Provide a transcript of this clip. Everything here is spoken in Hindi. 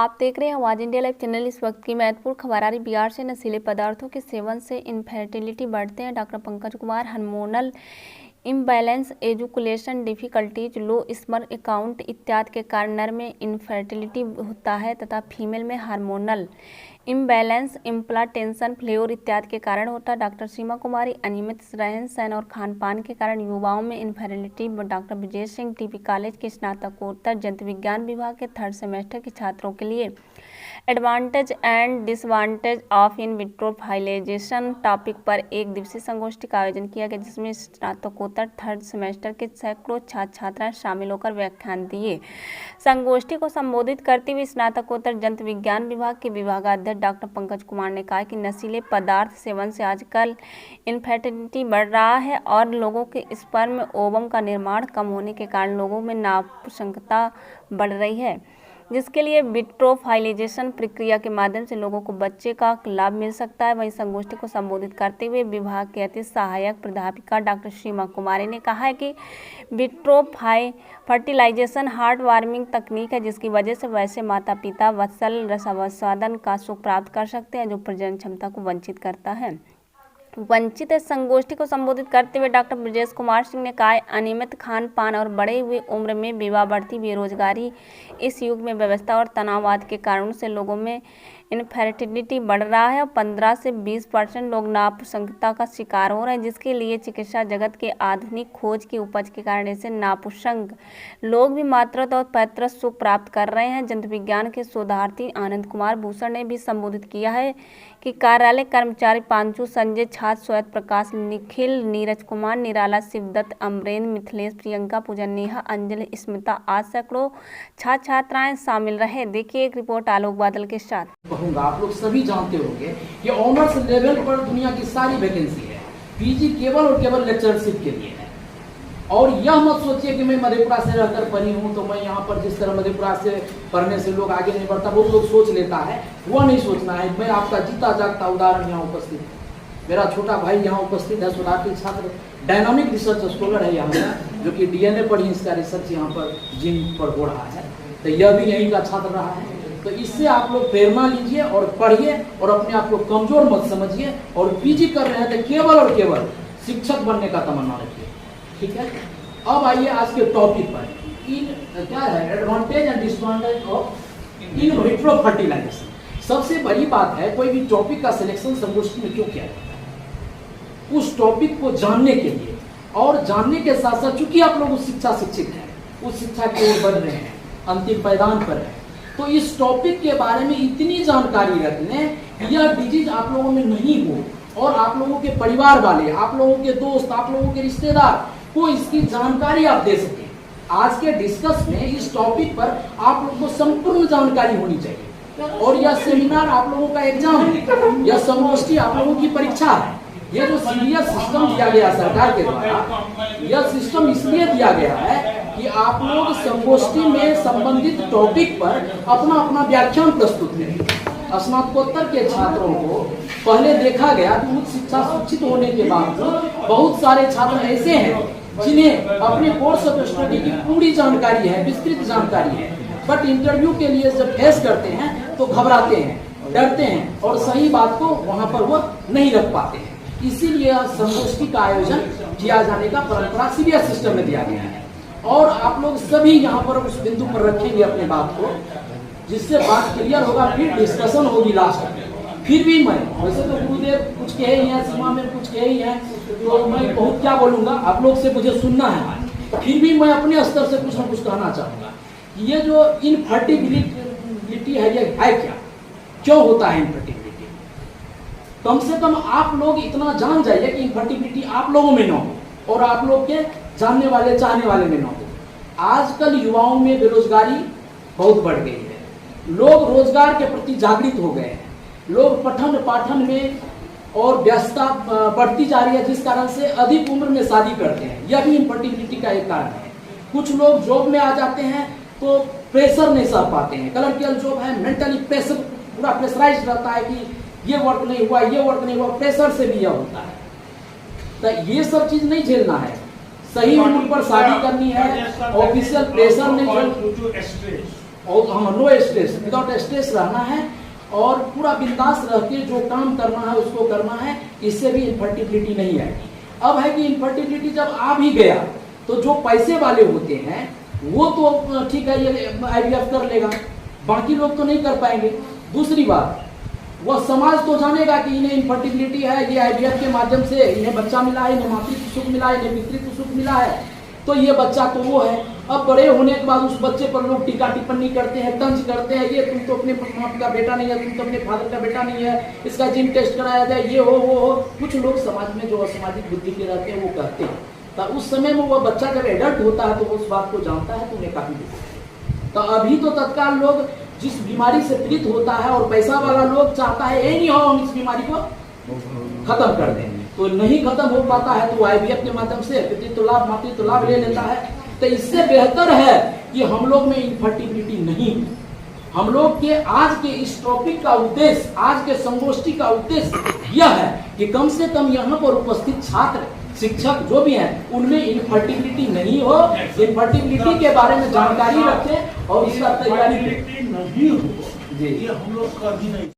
आप देख रहे हैं आवाज इंडिया लाइव चैनल। इस वक्त की महत्वपूर्ण खबर आ रही बिहार से। नशीले पदार्थों के सेवन से इनफर्टिलिटी बढ़ते हैं। Doctor Pankaj Kumar hormonal imbalance, ejaculation difficulties, low sperm count इत्यादि के कारण नर में इनफर्टिलिटी होता है तथा फीमेल में हार्मोनल इम्बैलेंस, इम्प्लांटेशन, फ्लेयर इत्यादि के कारण होता है। डॉक्टर सीमा कुमारी अनियमित रहन सहन और खान पान के कारण युवाओं में infertility. Doctor Vijay Singh TP college के स्नातकोत्तर जंतु विज्ञान विभाग के 3rd सेमेस्टर के छात्रों के लिए advantage and disadvantage of in vitro fertilization topic पर एक दिवसीय संगोष्ठी का आयोजन किया गया, जिसमें स्नातकोत्तर 3rd सेमेस्टर के सैकड़ों छात्र छात्राएं शामिल होकर व्याख्यान दिए। संगोष्ठी को संबोधित करते हुए स्नातकोत्तर जंतु विज्ञान विभाग के विभागाध्यक्ष डॉक्टर पंकज कुमार ने कहा कि नशीले पदार्थ सेवन से आजकल इनफर्टिलिटी बढ़ रहा है और लोगों के स्पर्म ओवम का निर्माण कम होने के कारण लोगों में नपुंसकता बढ़ रही है, जिसके लिए विट्रो फर्टिलाइजेशन प्रक्रिया के माध्यम से लोगों को बच्चे का लाभ मिल सकता है। वहीं संगोष्ठी को संबोधित करते हुए विभाग के अतिथि सहायक प्राध्यापिका डॉक्टर सीमा कुमारी ने कहा है कि विट्रो फर्टिलाइजेशन हार्ट वार्मिंग तकनीक है, जिसकी वजह से वैसे माता पिता वत्सल रसास्वादन का सुख प्राप्त कर सकते हैं जो प्रजनन क्षमता को वंचित करता है। संगोष्ठी को संबोधित करते हुए डॉक्टर ब्रजेश कुमार सिंह ने कहा, अनियमित खान पान और बढ़े हुए उम्र में विवाह, बढ़ती बेरोजगारी, इस युग में व्यवस्था और तनाववाद के कारणों से लोगों में इनफर्टिलिटी बढ़ रहा है और 15 से 20% लोग नापुंसकता का शिकार हो रहे हैं, जिसके लिए चिकित्सा जगत के आधुनिक खोज की उपज के कारण ऐसे नापुंसक लोग भी मातृत्व और पैतृत्व सुख प्राप्त कर रहे हैं। जंतु विज्ञान के शोधार्थी आनंद कुमार भूषण ने भी संबोधित किया है कि कार्यालय कर्मचारी पांचू, संजय, छात्र श्वेत प्रकाश, निखिल, नीरज कुमार, निराला, शिवदत्त, अमरेन, मिथिलेश, प्रियंका, पूजन, नेहा, अंजलि, स्मिता आज सैकड़ों छात्र छात्राएं शामिल रहे। देखिए एक रिपोर्ट आलोक बादल के साथ। आप लोग सभी जानते होंगे कि ऑनर्स लेवल पर दुनिया की सारी वैकेंसी है, पीजी केवल और केवल लेक्चरशिप के लिए है। और यह मत सोचिए कि मैं मधेपुरा से रहकर पढ़ी हूं तो मैं यहाँ पर जिस तरह मधेपुरा से पढ़ने से लोग आगे नहीं बढ़ता, वो लोग सोच लेता है, वह नहीं सोचना है। मैं आपका जीता जागता उदाहरण यहाँ उपस्थित हूँ। मेरा छोटा भाई यहाँ उपस्थित है, शोधार्थी छात्र, डायनामिक रिसर्च स्कॉलर है यहाँ का, जो कि डीएनए पर ही इसका रिसर्च यहाँ पर जिन पर हो रहा है, तो यह भी यहीं का छात्र रहा है। तो इससे आप लोग प्रेरणा लीजिए और पढ़िए और अपने आप को कमजोर मत समझिए। और पीजी कर रहे हैं तो केवल और केवल शिक्षक बनने का तमन्ना रखिए, ठीक है। अब आइए आज के टॉपिक पर, क्या है advantage and disadvantage of in vitro fertilization. सबसे बड़ी बात है, कोई भी टॉपिक का सिलेक्शन संगोष्ठी में क्यों किया जाता है? उस टॉपिक को जानने के लिए, और जानने के साथ साथ चूंकि आप लोग उस शिक्षा शिक्षित हैं, उस शिक्षा की ओर बढ़ रहे हैं, अंतिम पायदान पर है, तो इस टॉपिक के बारे में इतनी जानकारी रख लें कि यह डिजीज आप लोगों में नहीं हो और आप लोगों के परिवार वाले, आप लोगों के दोस्त, आप लोगों के रिश्तेदार को इसकी जानकारी आप दे सकें। आज के डिस्कस में इस टॉपिक पर आप लोगों को संपूर्ण जानकारी होनी चाहिए। और यह सेमिनार आप लोगों का एग्जाम है, यह संगोष्ठी आप लोगों की परीक्षा है। यह जो सीरियस सिस्टम दिया गया सरकार के द्वारा, यह सिस्टम इसलिए दिया गया है कि आप लोग संगोष्ठी में संबंधित टॉपिक पर अपना अपना व्याख्यान प्रस्तुत करें। स्नातकोत्तर के छात्रों को पहले देखा गया कि उच्च शिक्षा शिक्षित होने के बावजूद बहुत सारे छात्र ऐसे हैं जिन्हें अपने कोर्स ऑफ स्टडी की पूरी जानकारी है, विस्तृत जानकारी है, बट इंटरव्यू के लिए जब फेस करते हैं तो घबराते हैं, डरते हैं और सही बात को वहां पर वो नहीं रख पाते हैं। इसीलिए संगोष्ठी का आयोजन किया जाने का परंपरा सीरियस सिस्टम में दिया गया है। और आप लोग सभी यहाँ पर उस बिंदु पर रखेंगे अपने बात को, जिससे बात क्लियर होगा, फिर डिस्कशन होगी लास्ट में। फिर भी मैं वैसे तो गुरुदेव कुछ कहे ही हैं, सीमा में कुछ कहे ही हैं, तो मैं बहुत क्या बोलूंगा, आप लोग से मुझे सुनना है। फिर भी मैं अपने स्तर से कुछ ना कुछ कहना चाहूंगा। ये जो इनफर्टिलिटी है, ये है क्या, क्यों होता है इनफर्टिलिटी? कम से कम आप लोग इतना जान जाइए कि इनफर्टिलिटी आप लोगों में न हो और आप लोग के जानने वाले चाहने वाले में न हो। आजकल युवाओं में बेरोजगारी बहुत बढ़ गई है, लोग रोजगार के प्रति जागृत हो गए हैं, लोग पठन पाठन में और व्यस्तता बढ़ती जा रही है, जिस कारण से अधिक उम्र में शादी करते हैं। यह भी इनफर्टिलिटी का एक कारण है। कुछ लोग जॉब में आ जाते हैं तो प्रेशर नहीं सह पाते हैं, क्लर्कियल जॉब है, मेंटली प्रेशर, पूरा प्रेशराइज रहता है कि ये वर्क नहीं हुआ, ये वर्क नहीं हुआ, प्रेशर से भी यह होता है। तो ये सब चीज नहीं झेलना है, सही उम्र पर शादी करनी है, ऑफिशियल प्रेशर नहीं झेलना। और हम नो स्ट्रेस, विदाउट स्ट्रेस रहना है और पूरा बिंदास रह के जो काम करना है उसको करना है, इससे भी इनफर्टिलिटी नहीं आएगी। अब है कि इनफर्टिलिटी जब आ भी गया तो जो पैसे वाले होते हैं वो तो ठीक है, ये IVF कर लेगा, बाकी लोग तो नहीं कर पाएंगे। दूसरी बात, वह समाज तो जानेगा कि इन्हें इनफर्टिलिटी है, ये IVF के माध्यम से इन्हें बच्चा मिला है, इन्हें मातृत्व सुख मिला है, इन्हें पितृत्व सुख मिला है, तो ये बच्चा तो वो है। अब बड़े होने के बाद उस बच्चे पर लोग टीका टिप्पणी करते हैं, तंज करते हैं, ये तुम तो अपने माँ का बेटा नहीं है, तुम तो अपने फादर का बेटा नहीं है, इसका जीन टेस्ट कराया जाए, ये हो वो हो। कुछ लोग समाज में जो असामाजिक बुद्धि के रहते हैं वो कहते हैं, तो उस समय में वह बच्चा जब एडल्ट होता है तो वो उस बात को जानता है तो उन्हें काफी दिक्कत। तो अभी तो तत्काल लोग जिस बीमारी से पीड़ित होता है और पैसा वाला लोग चाहता है ये नहीं हो हम इस बीमारी को खत्म कर दें, तो नहीं खत्म हो पाता है तो IVF के माध्यम से पितृत्व लाभ मातृत्व लाभ ले लेता है। तो इससे बेहतर है कि हम लोग में इनफर्टिलिटी नहीं। हम लोग के आज के इस टॉपिक का उद्देश्य, आज के संगोष्ठी का उद्देश्य यह है कि कम से कम यहाँ पर उपस्थित छात्र शिक्षक जो भी हैं उनमें इनफर्टिलिटी नहीं हो, इनफर्टिलिटी के बारे में जानकारी रखें और इसका तैयारी नहीं हो, ये हम लोग का भी नहीं।